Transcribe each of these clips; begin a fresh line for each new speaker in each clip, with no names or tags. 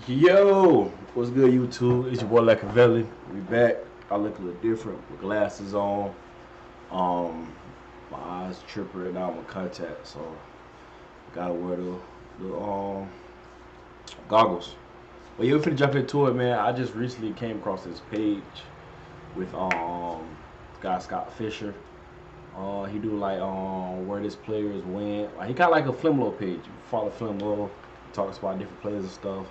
Yo, what's good, YouTube? It's your boy Lackavelli. We back. I look a little different with glasses on. My eyes tripping right now with contact, so gotta wear the goggles. But yeah, we finna jump into it, man. I just recently came across this page with guy Scott Fisher. He do like where this players went. Like he got like a Flimlo page. You follow Flimlo, he talks about different players and stuff.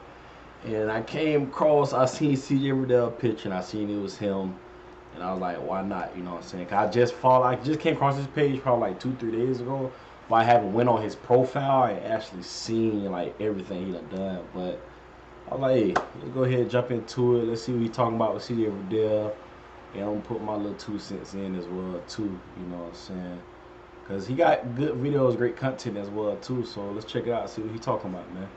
And I came across, I seen CJ Verdell pitch, and I seen it was him, and I was like, why not? You know what I'm saying? 'Cause I just came across this page probably like 2-3 days ago, but I haven't went on his profile and actually seen like everything he done. But I was like, hey, let's go ahead and jump into it. Let's see what he talking about with CJ Verdell, and I'm gonna put my little 2 cents in as well too. You know what I'm saying? Cause he got good videos, great content as well too. So let's check it out, see what he talking about, man.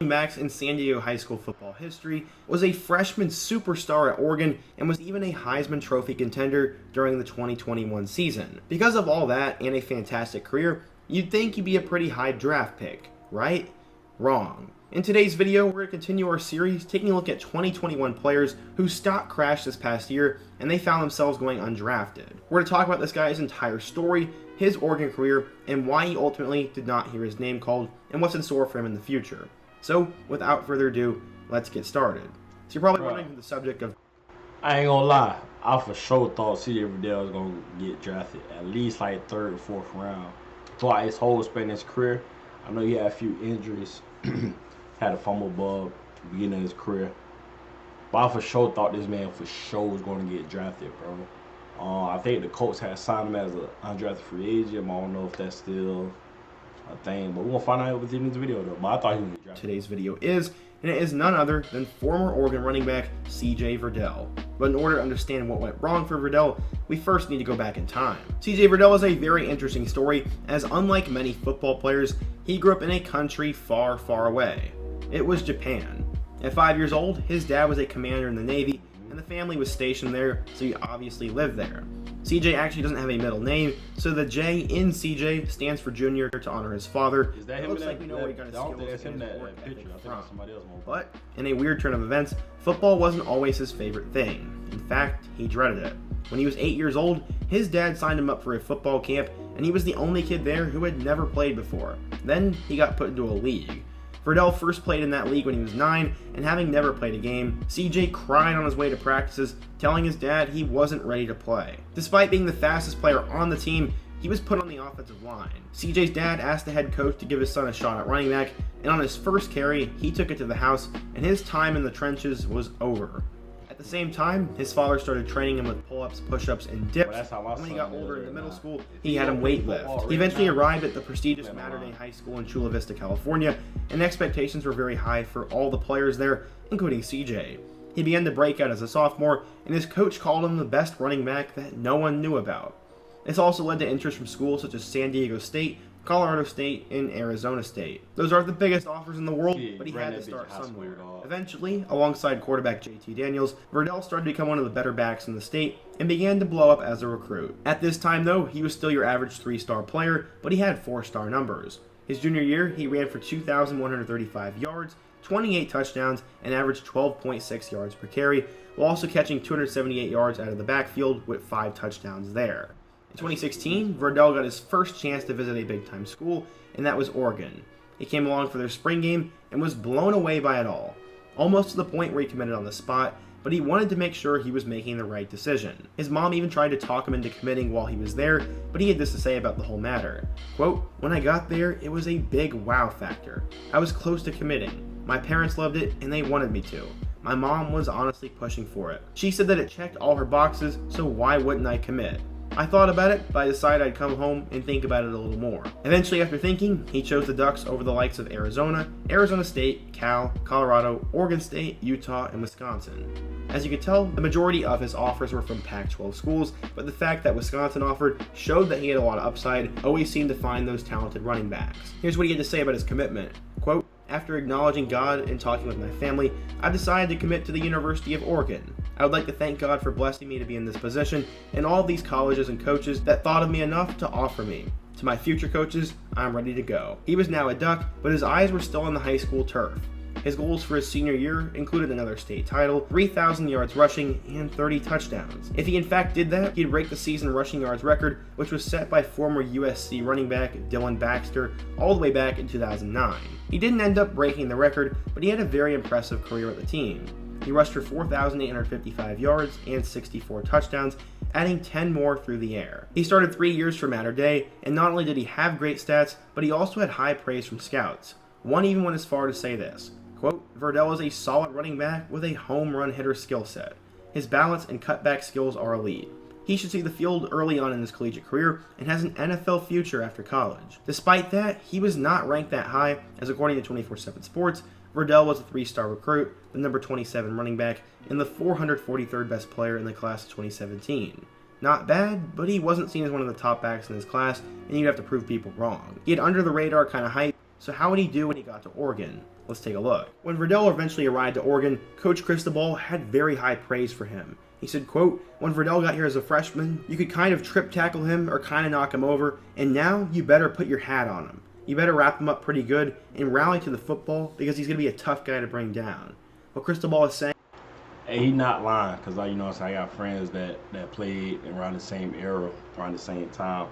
Max in San Diego high school football history, was a freshman superstar at Oregon, and was even a Heisman Trophy contender during the 2021 season. Because of all that and a fantastic career, you'd think he'd be a pretty high draft pick, right? Wrong. In today's video, we're going to continue our series taking a look at 2021 players whose stock crashed this past year and they found themselves going undrafted. We're going to talk about this guy's entire story, his Oregon career, and why he ultimately did not hear his name called, and what's in store for him in the future. So, without further ado, let's get started. So you're probably wondering the subject of...
I ain't gonna lie, I for sure thought CJ Verdell was gonna get drafted at least like 3rd or 4th round. Throughout his whole span in his career, I know he had a few injuries, had a fumble bug at the beginning of his career. But I for sure thought this man for sure was gonna get drafted, bro. I think the Colts had signed him as an undrafted free agent. I don't know if that's still a thing, but we're gonna find out within this video though. But I thought he was gonna get drafted.
Today's video is, and it is none other than former Oregon running back CJ Verdell. But in order to understand what went wrong for Verdell, we first need to go back in time. CJ Verdell is a very interesting story, as unlike many football players, he grew up in a country far, far away. It was Japan. At 5 years old, his dad was a commander in the Navy, and the family was stationed there, so he obviously lived there. CJ actually doesn't have a middle name, so the J in CJ stands for Junior to honor his father.
Is that
it
him?
Looks like we know where he got his skills
that's him
and his
that
work
picture.
ethic
I think
from.
that's somebody else.
But in a weird turn of events, football wasn't always his favorite thing. In fact, he dreaded it. When he was 8 years old, his dad signed him up for a football camp, and he was the only kid there who had never played before. Then he got put into a league. Verdell first played in that league when he was 9, and having never played a game, CJ cried on his way to practices, telling his dad he wasn't ready to play. Despite being the fastest player on the team, he was put on the offensive line. CJ's dad asked the head coach to give his son a shot at running back, and on his first carry, he took it to the house, and his time in the trenches was over. At the same time, his father started training him with pull-ups, push-ups, and dips.
Well,
when he got older in the middle school, he had him weight lift. He eventually arrived at the prestigious Mater Dei High School in Chula Vista, California, and expectations were very high for all the players there, including CJ. He began to break out as a sophomore, and his coach called him the best running back that no one knew about. This also led to interest from schools such as San Diego State, Colorado State, and Arizona State. Those aren't the biggest offers in the world, but he had to start somewhere. Eventually, alongside quarterback JT Daniels, Verdell started to become one of the better backs in the state and began to blow up as a recruit. At this time though, he was still your average 3-star player, but he had 4-star numbers. His junior year, he ran for 2,135 yards, 28 touchdowns, and averaged 12.6 yards per carry, while also catching 278 yards out of the backfield with 5 touchdowns there. In 2016, Verdell got his first chance to visit a big-time school, and that was Oregon. He came along for their spring game and was blown away by it all, almost to the point where he committed on the spot, but he wanted to make sure he was making the right decision. His mom even tried to talk him into committing while he was there, but he had this to say about the whole matter. Quote, "When I got there, it was a big wow factor. I was close to committing. My parents loved it, and they wanted me to. My mom was honestly pushing for it. She said that it checked all her boxes, so why wouldn't I commit? I thought about it, but I decided I'd come home and think about it a little more." Eventually, after thinking, he chose the Ducks over the likes of Arizona, Arizona State, Cal, Colorado, Oregon State, Utah, and Wisconsin. As you can tell, the majority of his offers were from Pac-12 schools, but the fact that Wisconsin offered showed that he had a lot of upside, always seemed to find those talented running backs. Here's what he had to say about his commitment. Quote, "After acknowledging God and talking with my family, I've decided to commit to the University of Oregon. I would like to thank God for blessing me to be in this position and all of these colleges and coaches that thought of me enough to offer me. To my future coaches, I'm ready to go." He was now a Duck, but his eyes were still on the high school turf. His goals for his senior year included another state title, 3,000 yards rushing, and 30 touchdowns. If he in fact did that, he'd break the season rushing yards record, which was set by former USC running back Dylan Baxter all the way back in 2009. He didn't end up breaking the record, but he had a very impressive career with the team. He rushed for 4,855 yards and 64 touchdowns, adding 10 more through the air. He started 3 years for Mater Dei, and not only did he have great stats, but he also had high praise from scouts. One even went as far to say this, quote, "Verdell is a solid running back with a home run hitter skill set. His balance and cutback skills are elite. He should see the field early on in his collegiate career and has an NFL future after college." Despite that, he was not ranked that high, as according to 24/7 Sports, Verdell was a 3-star recruit, the number 27 running back, and the 443rd best player in the class of 2017. Not bad, but he wasn't seen as one of the top backs in his class, and you'd have to prove people wrong. He had under-the-radar kind of hype, so how would he do when he got to Oregon? Let's take a look. When Verdell eventually arrived to Oregon, Coach Cristobal had very high praise for him. He said, quote, "When Verdell got here as a freshman, you could kind of trip tackle him or kind of knock him over, and now you better put your hat on him. You better wrap him up pretty good and rally to the football because he's going to be a tough guy to bring down." What Cristobal is saying,
Hey, he not lying, because I got friends that played around the same era, around the same time.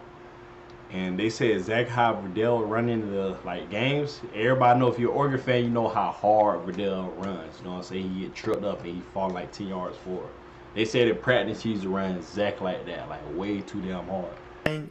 And they said exactly how Verdell run into the games. Everybody know, if you're an Oregon fan, you know how hard Verdell runs. You know what I'm saying? He get tripped up and he fall 10 yards forward. They said in practice he used to run exactly like that, way too damn hard.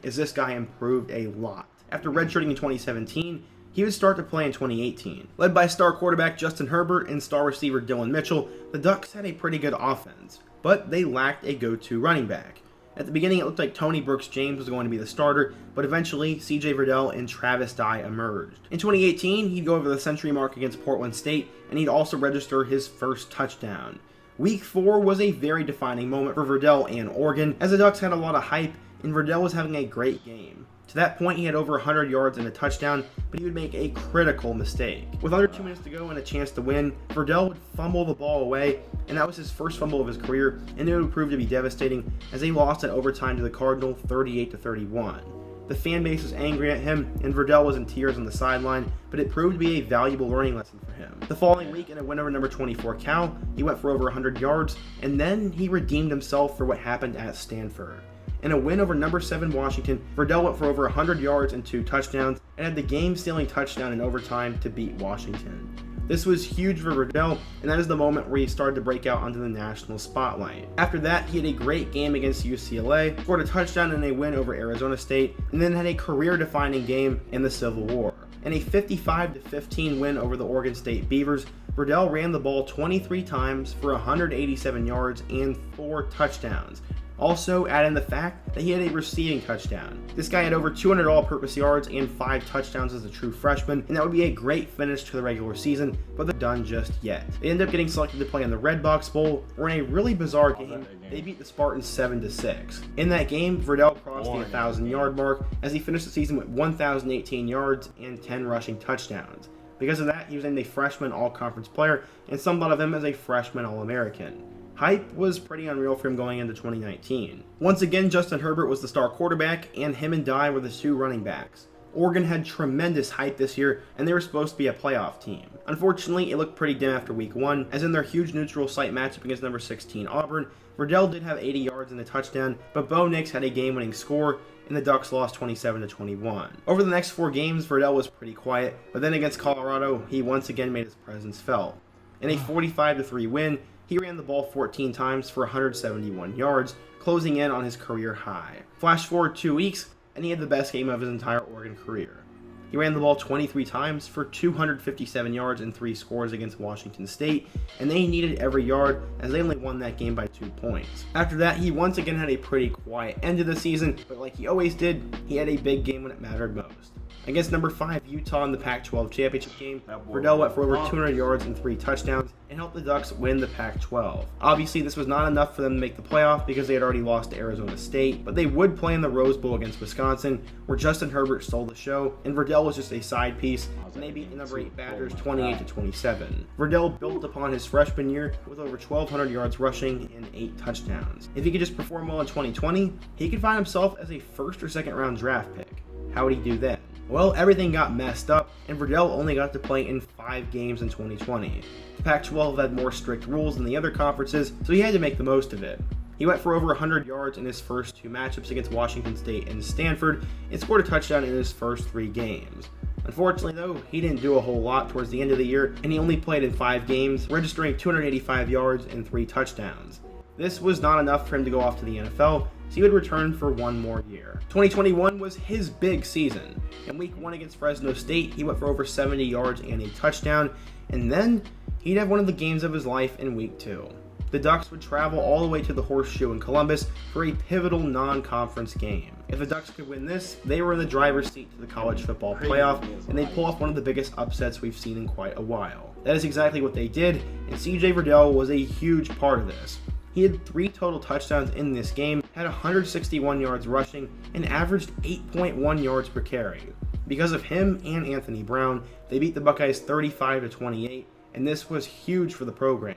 is this guy improved a lot. After redshirting in 2017, he would start to play in 2018. Led by star quarterback Justin Herbert and star receiver Dylan Mitchell, the Ducks had a pretty good offense, but they lacked a go-to running back. At the beginning, it looked like Tony Brooks-James was going to be the starter, but eventually, C.J. Verdell and Travis Dye emerged. In 2018, he'd go over the century mark against Portland State, and he'd also register his first touchdown. Week 4 was a very defining moment for Verdell and Oregon, as the Ducks had a lot of hype, and Verdell was having a great game. To that point, he had over 100 yards and a touchdown, but he would make a critical mistake. With under 2 minutes to go and a chance to win, Verdell would fumble the ball away, and that was his first fumble of his career, and it would prove to be devastating as they lost in overtime to the Cardinal 38-31. The fan base was angry at him, and Verdell was in tears on the sideline, but it proved to be a valuable learning lesson for him. The following week, in a win over number 24 Cal, he went for over 100 yards, and then he redeemed himself for what happened at Stanford. In a win over number 7 Washington, Verdell went for over 100 yards and 2 touchdowns, and had the game-stealing touchdown in overtime to beat Washington. This was huge for Verdell, and that is the moment where he started to break out onto the national spotlight. After that, he had a great game against UCLA, scored a touchdown in a win over Arizona State, and then had a career-defining game in the Civil War. In a 55-15 win over the Oregon State Beavers, Verdell ran the ball 23 times for 187 yards and 4 touchdowns. Also, add in the fact that he had a receiving touchdown. This guy had over 200 all-purpose yards and 5 touchdowns as a true freshman, and that would be a great finish to the regular season, but they're done just yet. They ended up getting selected to play in the Red Box Bowl, where in a really bizarre game, they beat the Spartans 7-6. In that game, Verdell crossed the 1,000-yard mark as he finished the season with 1,018 yards and 10 rushing touchdowns. Because of that, he was named a freshman all-conference player, and some thought of him as a freshman all-American. Hype was pretty unreal for him going into 2019. Once again, Justin Herbert was the star quarterback, and him and Dye were the 2 running backs. Oregon had tremendous hype this year, and they were supposed to be a playoff team. Unfortunately, it looked pretty dim after week 1, as in their huge neutral site matchup against number 16 Auburn, Verdell did have 80 yards and a touchdown, but Bo Nix had a game-winning score, and the Ducks lost 27-21. Over the next 4 games, Verdell was pretty quiet, but then against Colorado, he once again made his presence felt. In a 45-3 win, he ran the ball 14 times for 171 yards, closing in on his career high. Flash forward 2 weeks, and he had the best game of his entire Oregon career. He ran the ball 23 times for 257 yards and 3 scores against Washington State, and they needed every yard as they only won that game by 2 points. After that, he once again had a pretty quiet end of the season, but like he always did, he had a big game when it mattered most. Against number 5 Utah in the Pac-12 championship game, Verdell went for over 200 yards and 3 touchdowns and helped the Ducks win the Pac-12. Obviously, this was not enough for them to make the playoff because they had already lost to Arizona State, but they would play in the Rose Bowl against Wisconsin, where Justin Herbert stole the show, and Verdell was just a side piece, and they beat the number 8 Badgers 28-27. Verdell built upon his freshman year with over 1,200 yards rushing and 8 touchdowns. If he could just perform well in 2020, he could find himself as a first or second round draft pick. How would he do then? Well, everything got messed up, and Verdell only got to play in 5 games in 2020. The Pac-12 had more strict rules than the other conferences, so he had to make the most of it. He went for over 100 yards in his first 2 matchups against Washington State and Stanford, and scored a touchdown in his first 3 games. Unfortunately though, he didn't do a whole lot towards the end of the year, and he only played in 5 games, registering 285 yards and 3 touchdowns. This was not enough for him to go off to the NFL, so he would return for 1 more year. 2021 was his big season. In week 1 against Fresno State, he went for over 70 yards and a touchdown, and then he'd have one of the games of his life in week 2. The Ducks would travel all the way to the Horseshoe in Columbus for a pivotal non-conference game. If the Ducks could win this, they were in the driver's seat to the college football playoff, and they'd pull off one of the biggest upsets we've seen in quite a while. That is exactly what they did, and CJ Verdell was a huge part of this. He had 3 total touchdowns in this game, had 161 yards rushing, and averaged 8.1 yards per carry. Because of him and Anthony Brown, they beat the Buckeyes 35-28, and this was huge for the program.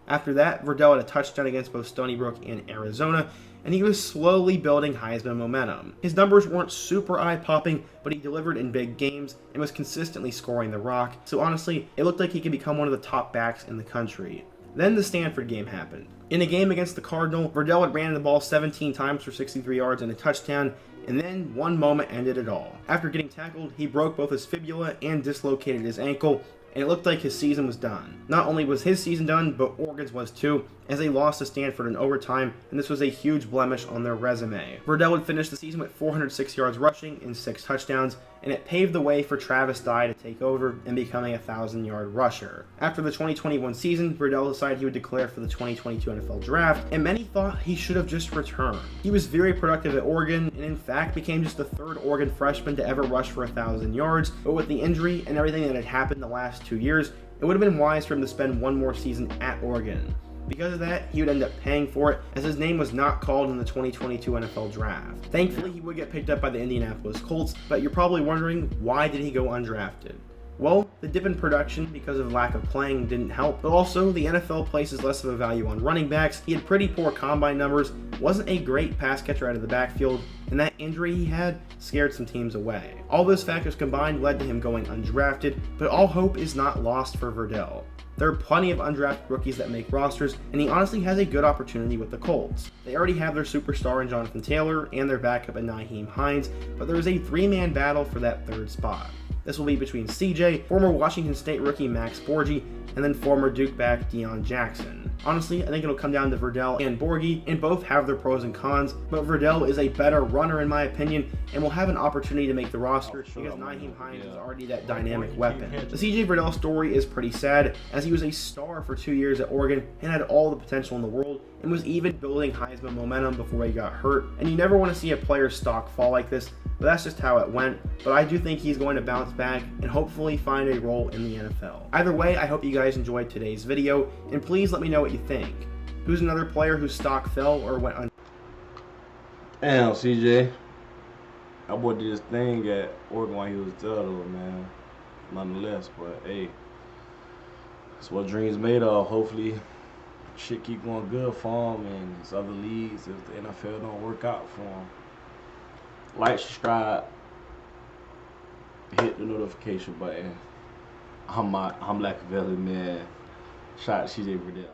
After that, Verdell had a touchdown against both Stony Brook and Arizona, and he was slowly building Heisman momentum. His numbers weren't super eye-popping, but he delivered in big games and was consistently scoring the rock, so honestly, it looked like he could become one of the top backs in the country. Then the Stanford game happened. In a game against the Cardinal, Verdell had ran the ball 17 times for 63 yards and a touchdown, and then one moment ended it all. After getting tackled, he broke both his fibula and dislocated his ankle, and it looked like his season was done. Not only was his season done, but Oregon's was too, as they lost to Stanford in overtime, and this was a huge blemish on their resume. Verdell would finish the season with 406 yards rushing and 6 touchdowns, and it paved the way for Travis Dye to take over and becoming a 1,000-yard rusher. After the 2021 season, Verdell decided he would declare for the 2022 NFL Draft, and many thought he should have just returned. He was very productive at Oregon, and in fact became just the 3rd Oregon freshman to ever rush for 1,000 yards, but with the injury and everything that had happened the last 2 years, it would have been wise for him to spend 1 more season at Oregon. Because of that, he would end up paying for it, as his name was not called in the 2022 NFL Draft. Thankfully, he would get picked up by the Indianapolis Colts, but you're probably wondering, why did he go undrafted? Well, the dip in production because of lack of playing didn't help, but also the NFL places less of a value on running backs. He had pretty poor combine numbers, wasn't a great pass catcher out of the backfield, and that injury he had scared some teams away. All those factors combined led to him going undrafted, but all hope is not lost for Verdell. There are plenty of undrafted rookies that make rosters, and he honestly has a good opportunity with the Colts. They already have their superstar in Jonathan Taylor and their backup in Nyheim Hines, but there is a 3-man battle for that 3rd spot. This will be between CJ, former Washington State rookie Max Borghi, and then former Duke back Deion Jackson. Honestly, I think it'll come down to Verdell and Borghi, and both have their pros and cons, but Verdell is a better runner in my opinion, and will have an opportunity to make the roster because Nyheim Hines is already that dynamic weapon. The CJ Verdell story is pretty sad, as he was a star for 2 years at Oregon and had all the potential in the world, and was even building Heisman momentum before he got hurt. And you never want to see a player's stock fall like this, but that's just how it went. But I do think he's going to bounce back and hopefully find a role in the NFL. Either way, I hope you guys enjoyed today's video, and please let me know what you think. Who's another player whose stock fell or went un-
Damn, CJ. That boy did his thing at Oregon while he was there, though, man. Nonetheless, but hey, that's what dreams made of. Hopefully, shit keep going good for him and his other leagues if the NFL don't work out for him. Like, subscribe, hit the notification button. I'm Lackavelli, man. Shout out to CJ Verdell.